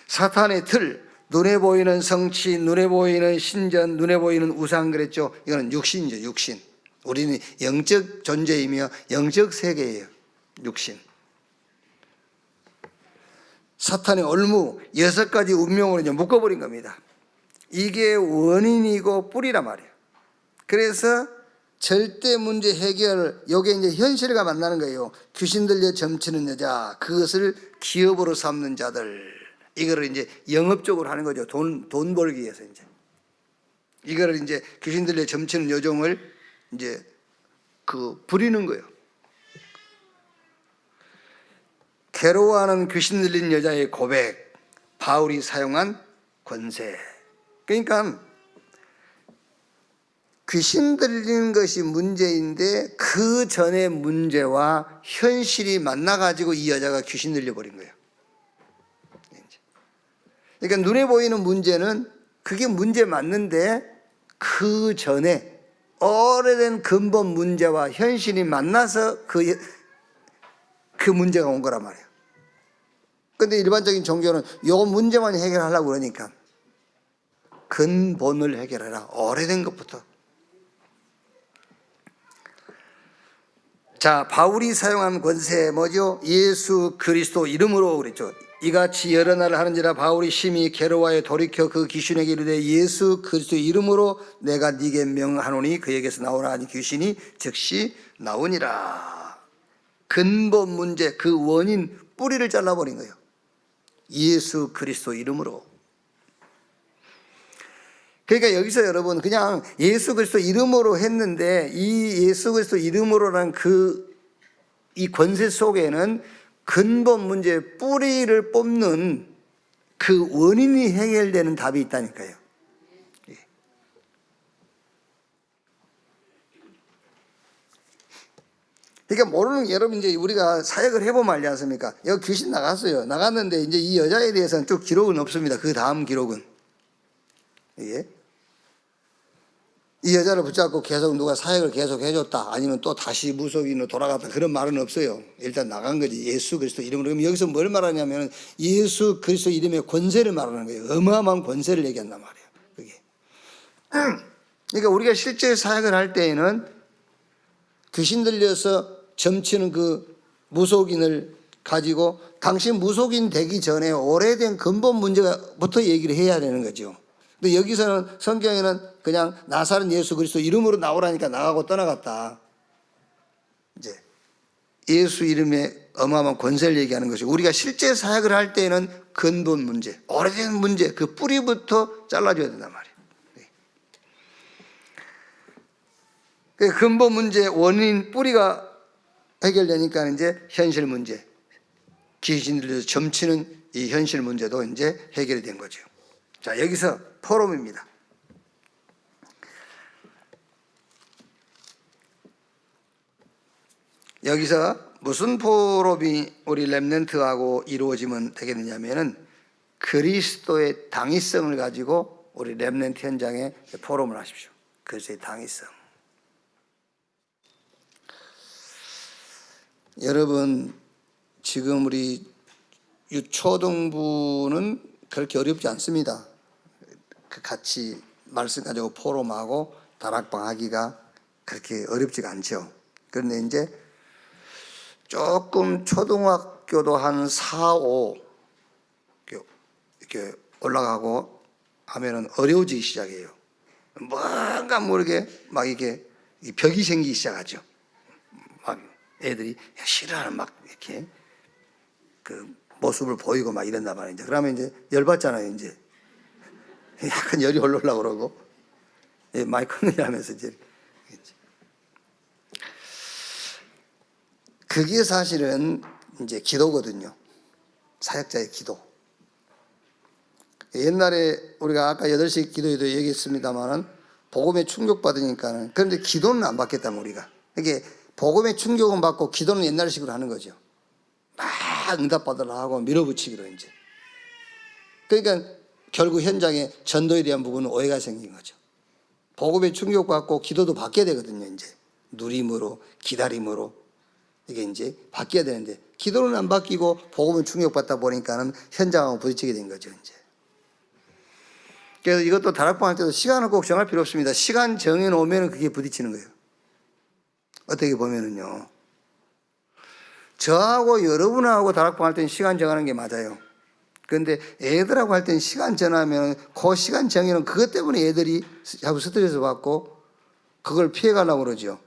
사탄의 틀, 눈에 보이는 성취, 눈에 보이는 신전, 눈에 보이는 우상 그랬죠. 이거는 육신이죠, 육신. 우리는 영적 존재이며 영적 세계예요, 육신. 사탄의 올무, 6가지 운명으로 이제 묶어버린 겁니다. 이게 원인이고 뿌리란 말이에요. 그래서 절대 문제 해결, 요게 이제 현실과 만나는 거예요. 귀신 들려 점치는 여자, 그것을 기업으로 삼는 자들, 이거를 이제 영업적으로 하는 거죠. 돈 벌기 위해서 이제. 이거를 이제 귀신 들려 점치는 요정을 이제 부리는 거예요. 괴로워하는 귀신 들린 여자의 고백, 바울이 사용한 권세. 그러니까 귀신 들리는 것이 문제인데 그 전의 문제와 현실이 만나가지고 이 여자가 귀신 들려버린 거예요. 그러니까 눈에 보이는 문제는 그게 문제 맞는데 그 전에 오래된 근본 문제와 현실이 만나서 그 문제가 온 거란 말이에요. 근데 일반적인 종교는 요 문제만 해결하려고 그러니까 근본을 해결해라. 오래된 것부터. 자, 바울이 사용한 권세 뭐죠? 예수 그리스도 이름으로 그랬죠. 이같이 여러 날을 하는지라 바울이 심히 괴로워하여 돌이켜 그 귀신에게 이르되 예수 그리스도 이름으로 내가 네게 명하노니 그에게서 나오라 하니 귀신이 즉시 나오니라. 근본 문제, 그 원인 뿌리를 잘라버린 거예요. 예수 그리스도 이름으로. 그러니까 여기서 여러분 그냥 예수 그리스도 이름으로 했는데 이 예수 그리스도 이름으로라는 이 권세 속에는 근본 문제 뿌리를 뽑는 그 원인이 해결되는 답이 있다니까요. 그러니까 모르는 여러분 이제 우리가 사역을 해보면 알지 않습니까? 여기 귀신 나갔어요. 나갔는데 이제 이 여자에 대해서는 쭉 기록은 없습니다. 그 다음 기록은. 이게 이 여자를 붙잡고 계속 누가 사역을 계속 해줬다 아니면 또 다시 무속인으로 돌아갔다 그런 말은 없어요. 일단 나간 거지. 예수 그리스도 이름으로. 그럼 여기서 뭘 말하냐면 예수 그리스도 이름의 권세를 말하는 거예요. 어마어마한 권세를 얘기한단 말이에요. 그게. 그러니까 우리가 실제 사역을 할 때에는 귀신 들려서 점치는 그 무속인을 가지고 당신 무속인 되기 전에 오래된 근본 문제부터 얘기를 해야 되는 거죠. 근데 여기서는 성경에는 그냥 나사렛 예수 그리스도 이름으로 나오라니까 나가고 떠나갔다. 이제 예수 이름의 어마어마한 권세를 얘기하는 것이고 우리가 실제 사역을 할 때는 근본 문제, 오래된 문제 그 뿌리부터 잘라줘야 된단 말이에요. 그 근본 문제 원인 뿌리가 해결되니까 이제 현실 문제 귀신 들려서 점치는 이 현실 문제도 이제 해결이 된 거죠. 자, 여기서 포럼입니다. 여기서 무슨 포럼이 우리 렘넌트하고 이루어지면 되겠느냐면은 그리스도의 당위성을 가지고 우리 렘넌트 현장에 포럼을 하십시오. 그리스도의 당위성. 여러분 지금 우리 유초등부는 그렇게 어렵지 않습니다. 같이 말씀 가지고 포럼하고 다락방 하기가 그렇게 어렵지가 않죠. 그런데 이제 조금 초등학교도 한 4, 5 이렇게 올라가고 하면은 어려워지기 시작해요. 뭔가 모르게 막 이게 벽이 생기기 시작하죠. 막 애들이 싫어하는 막 이렇게 그 모습을 보이고 막 이런단 말이에요. 그러면 이제 열받잖아요. 이제 약간 열이 올라오려고 그러고 마이크 하면서 이제 그게 사실은 이제 기도거든요. 사역자의 기도. 옛날에 우리가 아까 8시 기도에도 얘기했습니다만은 복음에 충격받으니까는 그런데 기도는 안 받겠다면 우리가 이게 복음의 충격은 받고 기도는 옛날식으로 하는 거죠. 막 응답받으라 하고 밀어붙이기로 이제. 그러니까 결국 현장에 전도에 대한 부분은 오해가 생긴 거죠. 복음의 충격받고 기도도 받게 되거든요. 이제 누림으로 기다림으로 이게 이제 바뀌어야 되는데 기도는 안 바뀌고 복음은 충격받다 보니까는 현장하고 부딪히게 된 거죠. 이제. 그래서 이것도 다락방 할 때도 시간을 꼭 정할 필요 없습니다. 시간 정해놓으면 그게 부딪히는 거예요. 어떻게 보면은요. 저하고 여러분하고 다락방 할 때는 시간 정하는 게 맞아요. 그런데 애들하고 할 때는 시간 정하면 그 시간 정해놓은 그것 때문에 애들이 자꾸 스트레스 받고 그걸 피해가려고 그러죠.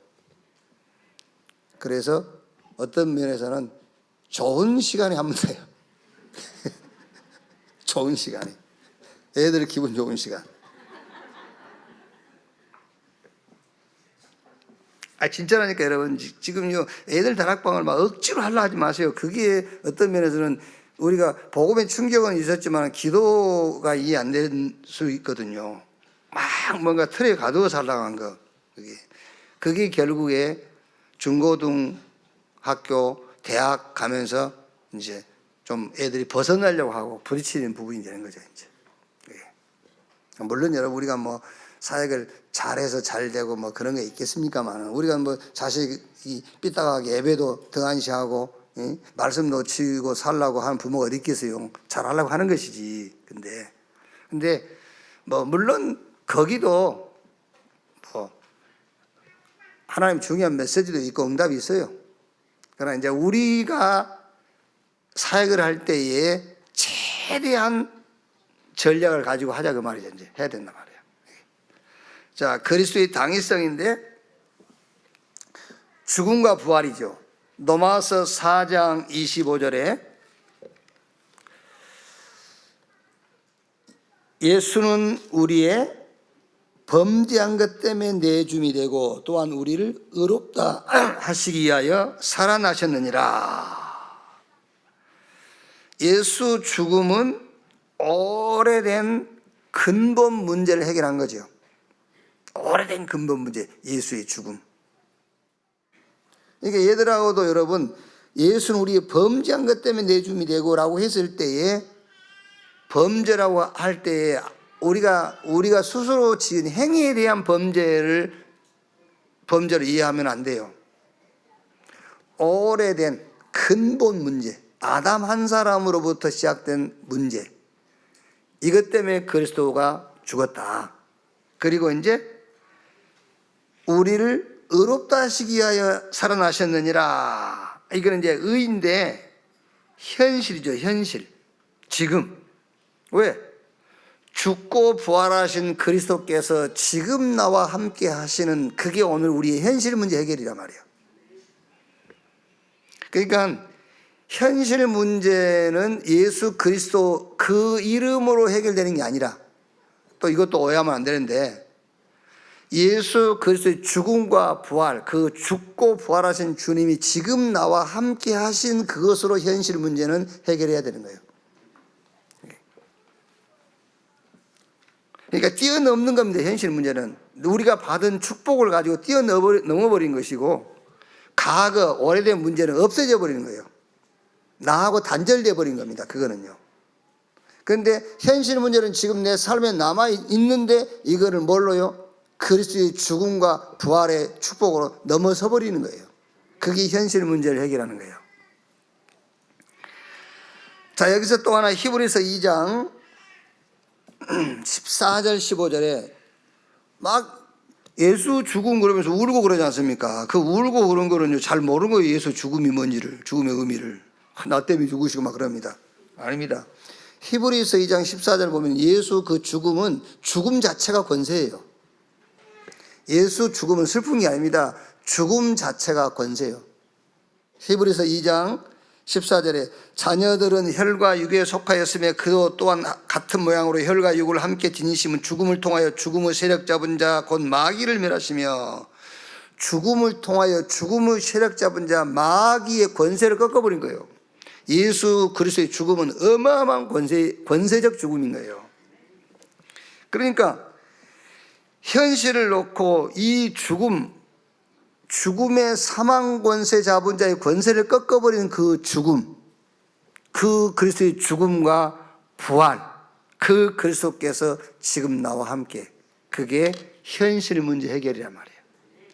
그래서 어떤 면에서는 좋은 시간에 하면 돼요. 좋은 시간에. 애들 기분 좋은 시간. 진짜라니까 여러분. 지금요 애들 다락방을 막 억지로 하려 하지 마세요. 그게 어떤 면에서는 우리가 복음의 충격은 있었지만 기도가 이해 안 될 수 있거든요. 막 뭔가 틀에 가두어 살라고 거. 그게 결국에 중고등 학교, 대학 가면서 이제 좀 애들이 벗어나려고 하고 부딪히는 부분이 되는 거죠. 이제. 물론 여러분 우리가 뭐 사역을 잘해서 잘 되고 뭐 그런 게 있겠습니까만 우리가 뭐 자식이 삐딱하게 예배도 등한시하고 말씀 놓치고 살라고 하는 부모가 어디 있겠어요. 잘하려고 하는 것이지. 근데 뭐 물론 거기도 뭐 하나님 중요한 메시지도 있고 응답이 있어요. 그러나 이제 우리가 사역을 할 때에 최대한 전략을 가지고 하자 그 말이죠. 이제 해야 된단 말이에요. 자, 그리스도의 당위성인데 죽음과 부활이죠. 로마서 4장 25절에 예수는 우리의 범죄한 것 때문에 내줌이 되고 또한 우리를 의롭다 하시기 위하여 살아나셨느니라. 예수 죽음은 오래된 근본 문제를 해결한 거죠. 오래된 근본 문제, 예수의 죽음. 그러니까 얘들하고도 여러분, 예수는 우리의 범죄한 것 때문에 내줌이 되고 라고 했을 때에 범죄라고 할 때에 우리가 스스로 지은 행위에 대한 범죄를 이해하면 안 돼요. 오래된 근본 문제, 아담 한 사람으로부터 시작된 문제, 이것 때문에 그리스도가 죽었다. 그리고 이제 우리를 의롭다 하시기 위하여 살아나셨느니라. 이거는 이제 의인데 현실이죠, 현실. 지금. 왜? 죽고 부활하신 그리스도께서 지금 나와 함께 하시는, 그게 오늘 우리의 현실 문제 해결이란 말이에요. 그러니까 현실 문제는 예수 그리스도 그 이름으로 해결되는 게 아니라, 또 이것도 오해하면 안 되는데, 예수 그리스도의 죽음과 부활, 그 죽고 부활하신 주님이 지금 나와 함께 하신 그것으로 현실 문제는 해결해야 되는 거예요. 그러니까 뛰어넘는 겁니다. 현실 문제는 우리가 받은 축복을 가지고 뛰어넘어버린 것이고, 과거 오래된 문제는 없어져 버리는 거예요. 나하고 단절돼 버린 겁니다. 그거는요. 그런데 현실 문제는 지금 내 삶에 남아 있는데, 이거를 뭘로요? 그리스도의 죽음과 부활의 축복으로 넘어서 버리는 거예요. 그게 현실 문제를 해결하는 거예요. 자, 여기서 또 하나 히브리서 2장 14절 15절에 막 예수 죽음 그러면서 울고 그러지 않습니까? 그 울고 그런 거는 잘 모르는 거예요. 예수 죽음이 뭔지를, 죽음의 의미를. 나 때문에 죽으시고 막 그럽니다. 아닙니다. 히브리서 2장 14절 보면 예수 그 죽음은 죽음 자체가 권세예요. 예수 죽음은 슬픈 게 아닙니다. 죽음 자체가 권세예요. 히브리서 2장 14절에 자녀들은 혈과 육에 속하였으며 그도 또한 같은 모양으로 혈과 육을 함께 지니심은 죽음을 통하여 죽음의 세력 잡은 자 곧 마귀를 멸하시며, 죽음을 통하여 죽음의 세력 잡은 자 마귀의 권세를 꺾어버린 거예요. 예수 그리스도의 죽음은 어마어마한 권세적 죽음인 거예요. 그러니까 현실을 놓고 이 죽음의 사망 권세 잡은 자의 권세를 꺾어버리는 그 죽음, 그 그리스도의 죽음과 부활, 그 그리스도께서 지금 나와 함께, 그게 현실 문제 해결이란 말이에요.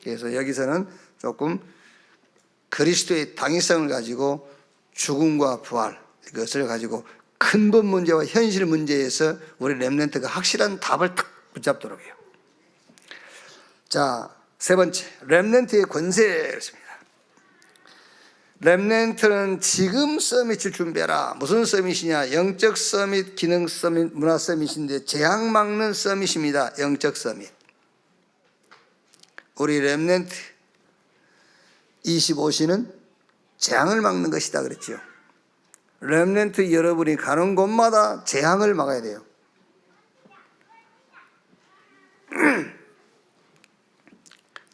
그래서 여기서는 조금 그리스도의 당위성을 가지고 죽음과 부활, 이것을 가지고 근본 문제와 현실 문제에서 우리 렘넌트가 확실한 답을 탁 붙잡도록 해요. 자, 세 번째, 렘넌트의 권세였습니다. 렘넌트는 지금 서밋을 준비해라. 무슨 서밋이냐? 영적 서밋, 기능 서밋, 문화 서밋인데 재앙 막는 서밋입니다. 영적 서밋. 우리 렘넌트 25시는 재앙을 막는 것이다 그랬죠. 렘넌트 여러분이 가는 곳마다 재앙을 막아야 돼요.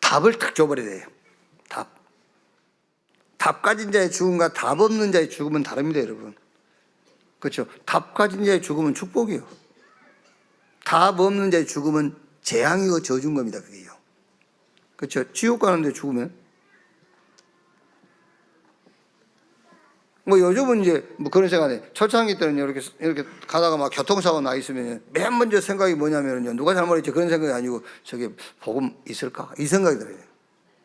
답을 탁 줘버려야 돼요. 답 가진 자의 죽음과 답 없는 자의 죽음은 다릅니다, 여러분. 그렇죠? 답 가진 자의 죽음은 축복이요. 답 없는 자의 죽음은 재앙이고 저주인 겁니다, 그게요. 그렇죠? 지옥 가는데 죽으면. 뭐 요즘은 이제 뭐 그런 생각에 초창기 때는 이렇게 가다가 막 교통사고 나 있으면 맨 먼저 생각이 뭐냐면요, 누가 잘못했지 그런 생각이 아니고 저게 복음 있을까 이 생각이 들어요.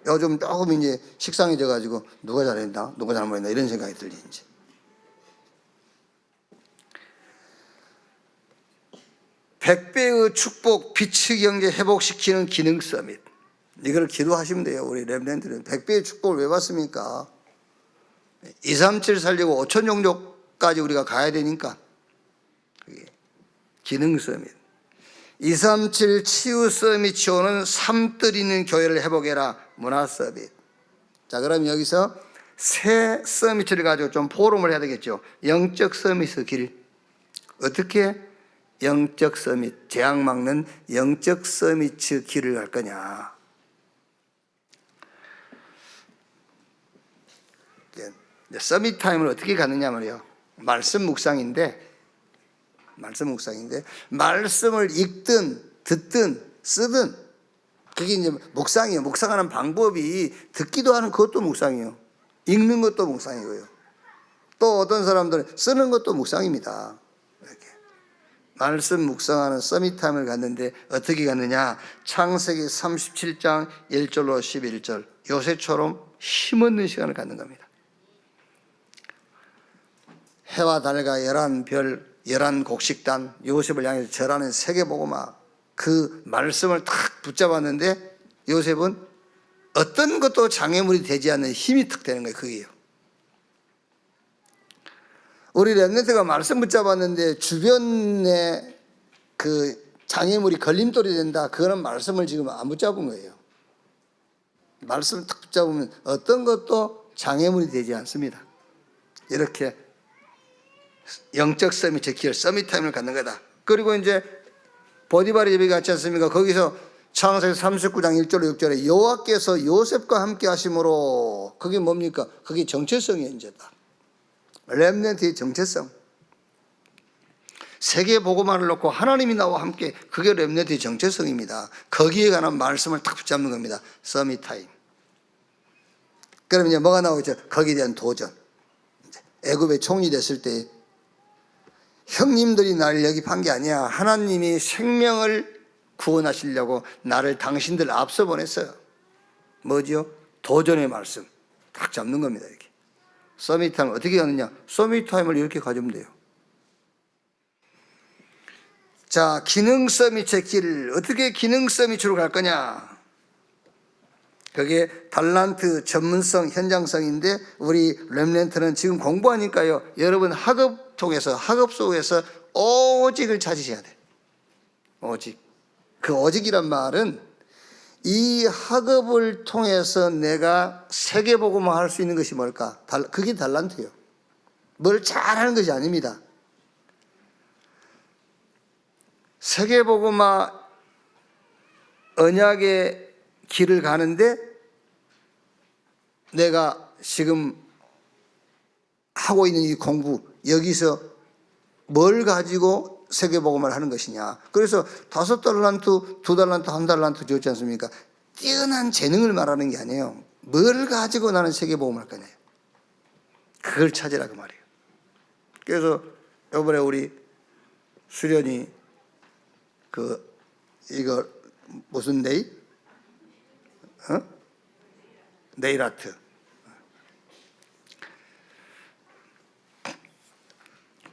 요즘 조금 이제 식상해져 가지고 누가 잘했나 누가 잘못했나 이런 생각이 들지. 이제 백배의 축복 빛의 경제 회복시키는 기능 서밋, 이걸 기도하시면 돼요. 우리 렘넌트는 백배의 축복을 왜 받습니까? 237 살리고 5천 종족까지 우리가 가야 되니까. 그게 기능 서밋. 237 치유 서밋이 오는 삶들 있는 교회를 회복해라. 문화 서밋. 자, 그럼 여기서 새 서밋을 가지고 좀 포럼을 해야 되겠죠. 영적 서밋의 길. 어떻게 영적 서밋, 재앙 막는 영적 서밋의 길을 갈 거냐. 서밋 타임을 어떻게 가느냐 말이에요. 말씀 묵상인데 말씀을 읽든 듣든 쓰든 그게 이제 묵상이에요. 묵상하는 방법이 듣기도 하는 그것도 묵상이에요. 읽는 것도 묵상이고요. 또 어떤 사람들은 쓰는 것도 묵상입니다. 이렇게 말씀 묵상하는 서밋타임을 갔는데 어떻게 갔느냐? 창세기 37장 1절로 11절 요새처럼 힘없는 시간을 갖는 겁니다. 해와 달과 11별 11곡식단 요셉을 향해서 절하는 세계복음화 그 말씀을 탁 붙잡았는데 요셉은 어떤 것도 장애물이 되지 않는 힘이 탁 되는 거예요. 그게요. 우리 렘넌트가 말씀 붙잡았는데 주변에 그 장애물이 걸림돌이 된다. 그거는 말씀을 지금 안 붙잡은 거예요. 말씀을 탁 붙잡으면 어떤 것도 장애물이 되지 않습니다. 이렇게 영적 서밋, 즉 서밋타임을 갖는 거다. 그리고 이제 보디발의 예배 같지 않습니까? 거기서 창세기 39장 1절로 6절에 여호와께서 요셉과 함께 하심으로 그게 뭡니까? 그게 정체성이 이제다. 렘넌트의 정체성. 세계 복음화를 놓고 하나님이 나와 함께 그게 렘넌트의 정체성입니다. 거기에 관한 말씀을 딱 붙잡는 겁니다. 서밋타임. 그러면 이제 뭐가 나오죠? 거기에 대한 도전. 애굽의 총리 됐을 때 형님들이 나를 영입한 게 아니야. 하나님이 생명을 구원하시려고 나를 당신들 앞서 보냈어요. 뭐죠? 도전의 말씀 딱 잡는 겁니다. 이렇게. 서밋타임 어떻게 하느냐? 서밋타임을 이렇게 가지면 돼요. 자, 기능 서밋의 길 어떻게 기능 서밋으로 갈 거냐? 그게 달란트 전문성 현장성인데 우리 렘넌트는 지금 공부하니까요. 여러분 학업 통해서 학업 속에서 오직을 찾으셔야 돼. 오직. 그 오직이란 말은 이 학업을 통해서 내가 세계복음화 할 수 있는 것이 뭘까? 그게 달란트예요. 뭘 잘하는 것이 아닙니다. 세계복음화 언약의 길을 가는데 내가 지금 하고 있는 이 공부 여기서 뭘 가지고 세계복음을 하는 것이냐. 그래서 5달란트, 2달란트, 1달란트 줬지 않습니까? 뛰어난 재능을 말하는 게 아니에요. 뭘 가지고 나는 세계복음을 할 거냐. 그걸 찾으라 그 말이에요. 그래서 이번에 우리 수련이 이거 무슨 네일? 네일 아트.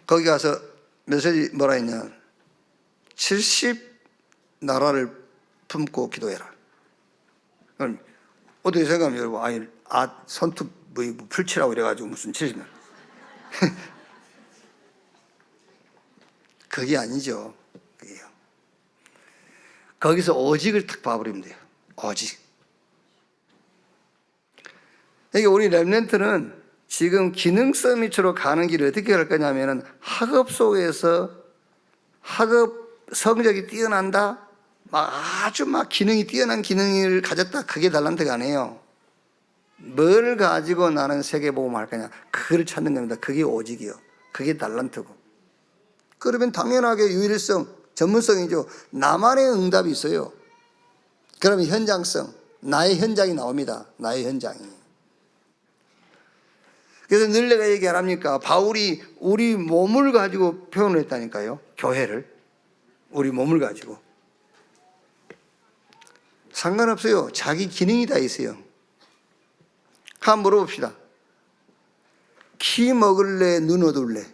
거기 가서 메시지 뭐라 했냐? 70 나라를 품고 기도해라. 어떻게 생각하면 여러분, 아니, 손톱 뭐 풀칠하고 이래가지고 무슨 70년. 그게 아니죠. 그게요. 거기서 오직을 탁 봐버리면 돼요. 오직. 그러니까 우리 렘넌트는 지금 기능 서밋으로 가는 길을 어떻게 갈 거냐면은 학업 속에서 학업 성적이 뛰어난다? 아주 기능이 뛰어난 기능을 가졌다? 그게 달란트가 아니에요. 뭘 가지고 나는 세계복음을 할 거냐? 그걸 찾는 겁니다. 그게 오직이요. 그게 달란트고. 그러면 당연하게 유일성, 전문성이죠. 나만의 응답이 있어요. 그러면 현장성, 나의 현장이 나옵니다. 나의 현장이. 그래서 늘 내가 얘기 안 합니까? 바울이 우리 몸을 가지고 표현을 했다니까요. 교회를. 우리 몸을 가지고. 상관없어요. 자기 기능이 다 있어요. 한번 물어봅시다. 키 먹을래? 눈 어둘래?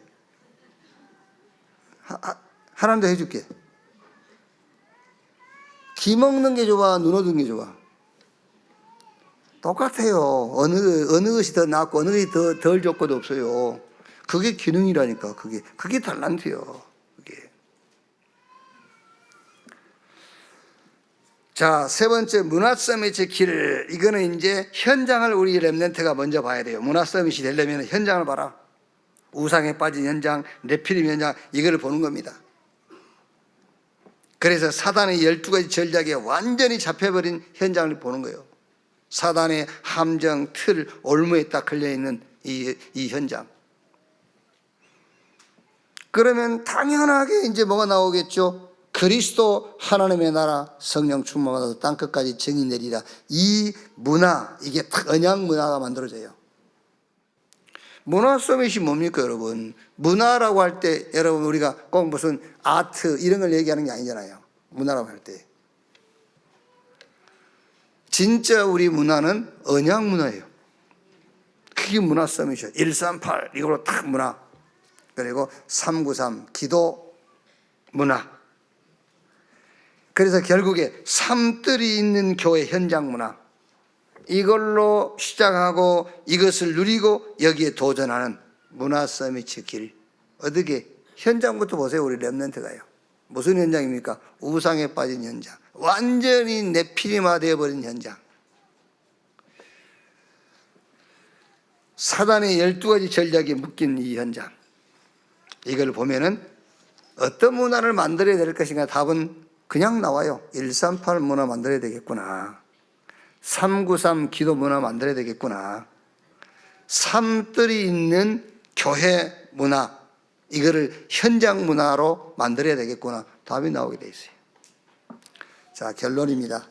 하나도 해줄게. 키 먹는 게 좋아? 눈 어두는 게 좋아? 똑같아요. 어느 것이 더 낫고 어느 것이 덜 좋고도 없어요. 그게 기능이라니까. 그게 달란트요. 그게. 자, 세 번째 문화 서밋의 길. 이거는 이제 현장을 우리 렘넌트가 먼저 봐야 돼요. 문화 서밋이 되려면 현장을 봐라. 우상에 빠진 현장, 네피림 현장, 이걸 보는 겁니다. 그래서 사단의 12가지 전략에 완전히 잡혀버린 현장을 보는 거예요. 사단의 함정, 틀, 올무에 딱 걸려있는 이 현장. 그러면 당연하게 이제 뭐가 나오겠죠? 그리스도 하나님의 나라 성령 충만하다 땅끝까지 정의 내리라. 이 문화, 이게 딱 언약 문화가 만들어져요. 문화 서밋이 뭡니까, 여러분? 문화라고 할 때 여러분 우리가 꼭 무슨 아트 이런 걸 얘기하는 게 아니잖아요. 문화라고 할 때. 진짜 우리 문화는 언약 문화예요. 그게 문화 서밋이에요. 138 이걸로 딱 문화. 그리고 393 기도 문화. 그래서 결국에 삶들이 있는 교회 현장 문화. 이걸로 시작하고 이것을 누리고 여기에 도전하는 문화 서밋의 길. 어떻게? 현장부터 보세요. 우리 렘넌트가요. 무슨 현장입니까? 우상에 빠진 현장. 완전히 네피림화 되어버린 현장. 사단의 12가지 전략이 묶인 이 현장. 이걸 보면은 어떤 문화를 만들어야 될 것인가 답은 그냥 나와요. 138 문화 만들어야 되겠구나. 393 기도 문화 만들어야 되겠구나. 삶들이 있는 교회 문화, 이거를 현장 문화로 만들어야 되겠구나. 답이 나오게 돼 있어요. 자, 결론입니다.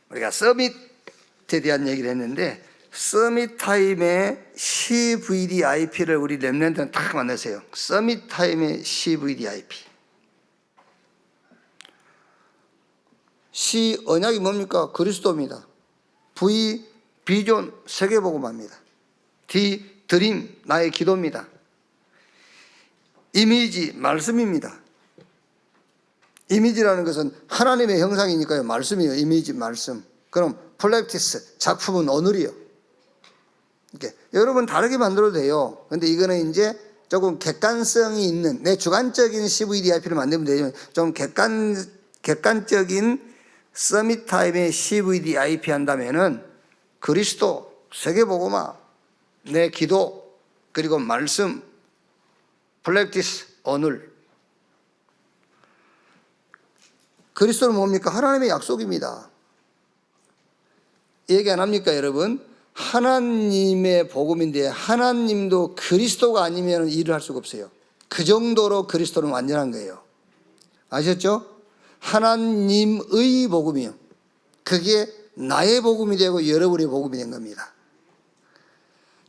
우리가 서밋에 대한 얘기를 했는데 서밋 타임의 CVDIP를 우리 렘넌트는 딱 만드세요. 서밋 타임의 CVDIP. C 언약이 뭡니까? 그리스도입니다. V 비전 세계복음화입니다. D 드림 나의 기도입니다. 이미지 말씀입니다. 이미지라는 것은 하나님의 형상이니까요. 말씀이에요. 이미지 말씀. 그럼 플렉티스 작품은 오늘이요. 이렇게 여러분 다르게 만들어도 돼요. 근데 이거는 이제 조금 객관성이 있는 내 주관적인 CVDIP를 만들면 되죠. 좀 객관적인 서밋 타임의 CVDIP 한다면은 그리스도, 세계복음화, 내 기도, 그리고 말씀, 플렉티스, 오늘. 그리스도는 뭡니까? 하나님의 약속입니다. 얘기 안 합니까, 여러분? 하나님의 복음인데 하나님도 그리스도가 아니면 일을 할 수가 없어요. 그 정도로 그리스도는 완전한 거예요. 아셨죠? 하나님의 복음이요. 그게 나의 복음이 되고 여러분의 복음이 된 겁니다.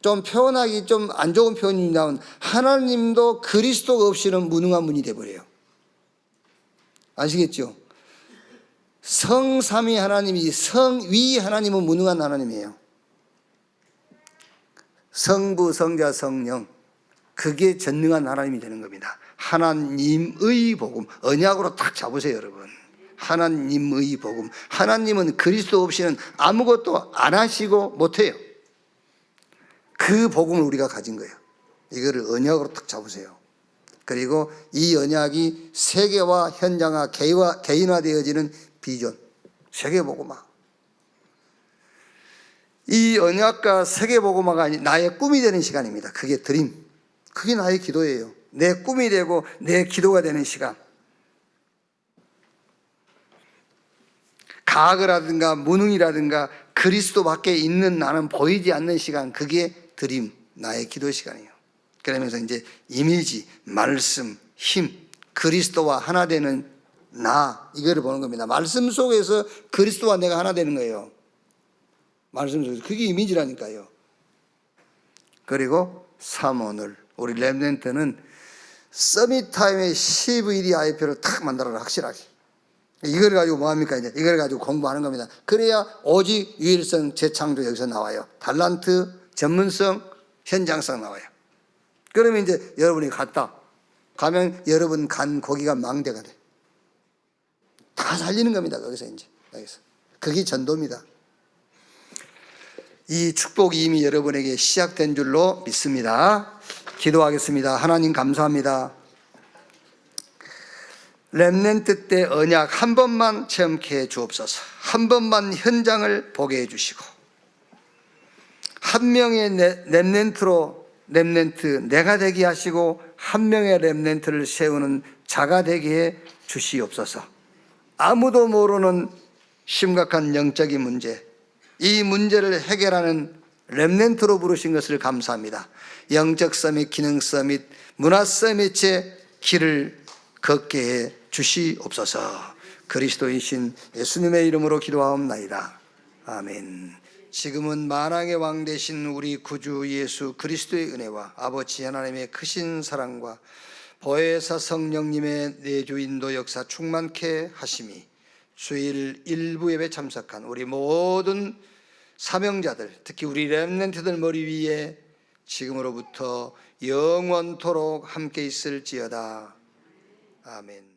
좀 표현하기 좀 안 좋은 표현이 나온 하나님도 그리스도가 없이는 무능한 분이 되어버려요. 아시겠죠? 성삼위 하나님이 성위 하나님은 무능한 하나님이에요. 성부, 성자, 성령 그게 전능한 하나님이 되는 겁니다. 하나님의 복음 언약으로 딱 잡으세요, 여러분. 하나님의 복음. 하나님은 그리스도 없이는 아무것도 안 하시고 못해요. 그 복음을 우리가 가진 거예요. 이거를 언약으로 딱 잡으세요. 그리고 이 언약이 세계화, 현장화, 개인화되어지는 비전, 세계복음화. 이 언약과 세계복음화가 나의 꿈이 되는 시간입니다. 그게 드림. 그게 나의 기도예요. 내 꿈이 되고 내 기도가 되는 시간. 가학이라든가 무능이라든가 그리스도 밖에 있는 나는 보이지 않는 시간, 그게 드림, 나의 기도 시간이에요. 그러면서 이제 이미지, 말씀, 힘, 그리스도와 하나 되는 나, 이거를 보는 겁니다. 말씀 속에서 그리스도와 내가 하나 되는 거예요. 말씀 속에서. 그게 이미지라니까요. 그리고 3오늘 우리 렘넌트는 서밋 타임의 CVDIP를 탁 만들어라, 확실하게. 이걸 가지고 뭐합니까? 이제 이걸 가지고 공부하는 겁니다. 그래야 오직 유일성, 재창조 여기서 나와요. 달란트, 전문성, 현장성 나와요. 그러면 이제 여러분이 가면 여러분 간 고기가 망대가 돼. 다 살리는 겁니다. 거기서 이제. 여기서. 그게 전도입니다. 이 축복이 이미 여러분에게 시작된 줄로 믿습니다. 기도하겠습니다. 하나님 감사합니다. 렘넌트 때 언약 한 번만 체험케 해 주옵소서. 한 번만 현장을 보게 해 주시고 한 명의 렘넌트 내가 되게 하시고 한 명의 렘넌트를 세우는 자가 되게 해 주시옵소서. 아무도 모르는 심각한 영적인 문제, 이 문제를 해결하는 렘넌트로 부르신 것을 감사합니다. 영적 서밋, 기능 서밋, 문화 서밋의 길을 걷게 해 주시옵소서. 그리스도이신 예수님의 이름으로 기도하옵나이다. 아멘. 지금은 만왕의 왕 되신 우리 구주 예수 그리스도의 은혜와 아버지 하나님의 크신 사랑과 보혜사 성령님의 내주 인도 역사 충만케 하심이 주일 일부 예배 참석한 우리 모든 사명자들, 특히 우리 렘넌트들 머리 위에 지금으로부터 영원토록 함께 있을지어다. 아멘.